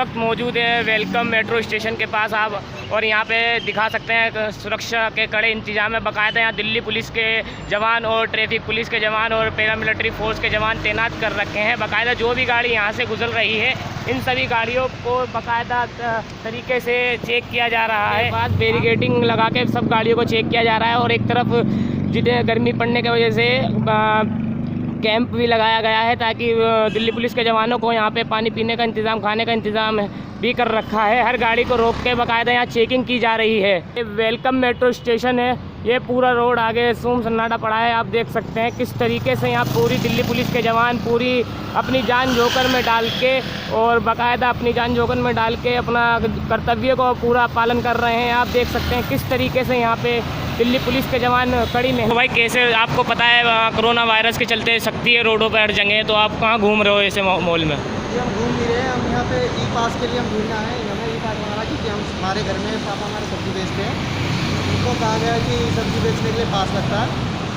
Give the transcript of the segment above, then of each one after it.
वक्त मौजूद हैं वेलकम मेट्रो स्टेशन के पास आप, और यहाँ पे दिखा सकते हैं सुरक्षा के कड़े इंतजाम है। बाकायदा यहाँ दिल्ली पुलिस के जवान और ट्रैफिक पुलिस के जवान और पैरामिलिट्री फोर्स के जवान तैनात कर रखे हैं। बाकायदा जो भी गाड़ी यहाँ से गुजर रही है इन सभी गाड़ियों को बाकायदा तरीके से चेक किया जा रहा है। बाद बैरिकेडिंग लगा के सब गाड़ियों को चेक किया जा रहा है, और एक तरफ जितने गर्मी पड़ने की वजह से कैंप भी लगाया गया है ताकि दिल्ली पुलिस के जवानों को यहाँ पे पानी पीने का इंतज़ाम, खाने का इंतज़ाम भी कर रखा है। हर गाड़ी को रोक के बाकायदा यहाँ चेकिंग की जा रही है। ये वेलकम मेट्रो स्टेशन है, ये पूरा रोड आगे सूम सन्नाटा पड़ा है। आप देख सकते हैं किस तरीके से यहाँ पूरी दिल्ली पुलिस के जवान पूरी अपनी जान जोखिम में डाल के और बाकायदा अपनी जान जोखिम में डाल के अपना कर्तव्य को पूरा पालन कर रहे हैं। आप देख सकते हैं किस तरीके से यहाँ पे दिल्ली पुलिस के जवान कड़ी में। तो भाई कैसे, आपको पता है कोरोना वायरस के चलते सख्ती है रोडों पर हर जगह, तो आप कहाँ घूम रहे हो ऐसे मॉल में? हम घूम नहीं रहे हैं, हम यहाँ पे ई पास के लिए हम ढूंढना है। हमें ई पास बनाना, क्योंकि हम हमारे घर में पापा हमारे सब्जी बेचते हैं, उनको कहा गया है कि सब्जी बेचने के लिए पास लगता है।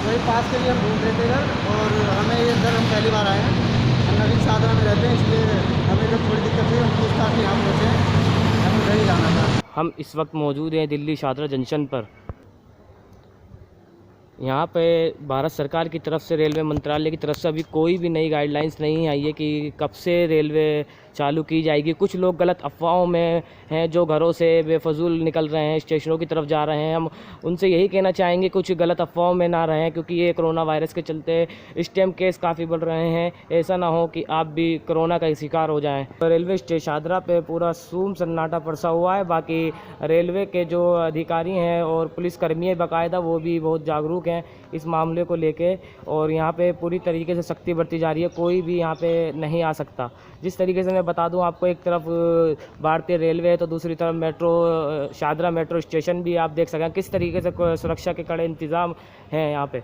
वही पास के लिए हम ढूंढ रहे थे घर, और हमें ये इधर हम पहली बार आए हैं। हम नवीन साधना में रहते हैं, इसलिए हमें इधर थोड़ी दिक्कत हुई। हम पूछताछ में यहाँ पहुँचे, हमें उधर ही जाना था। हम इस वक्त मौजूद हैं दिल्ली शादरा जंक्शन पर। यहाँ पे भारत सरकार की तरफ से, रेलवे मंत्रालय की तरफ से अभी कोई भी नई गाइडलाइंस नहीं आई है कि कब से रेलवे चालू की जाएगी। कुछ लोग गलत अफवाहों में हैं जो घरों से बेफजूल निकल रहे हैं, स्टेशनों की तरफ जा रहे हैं। हम उनसे यही कहना चाहेंगे कुछ गलत अफवाहों में ना रहें, क्योंकि ये कोरोना वायरस के चलते इस टाइम केस काफ़ी बढ़ रहे हैं। ऐसा ना हो कि आप भी कोरोना का शिकार हो जाएँ। रेलवे स्टेशन शादरा पे पूरा सूम सन्नाटा पड़सा हुआ है। बाकी रेलवे के जो अधिकारी हैं और पुलिसकर्मी हैं बाकायदा, वो भी बहुत जागरूक हैं इस मामले को लेके, और यहाँ पे पूरी तरीके से सख्ती बरती जा रही है। कोई भी यहाँ पे नहीं आ सकता। जिस तरीके से मैं बता दूं आपको, एक तरफ भारतीय रेलवे है तो दूसरी तरफ मेट्रो शादरा मेट्रो स्टेशन भी आप देख सकें किस तरीके से सुरक्षा के कड़े इंतज़ाम हैं यहाँ पे।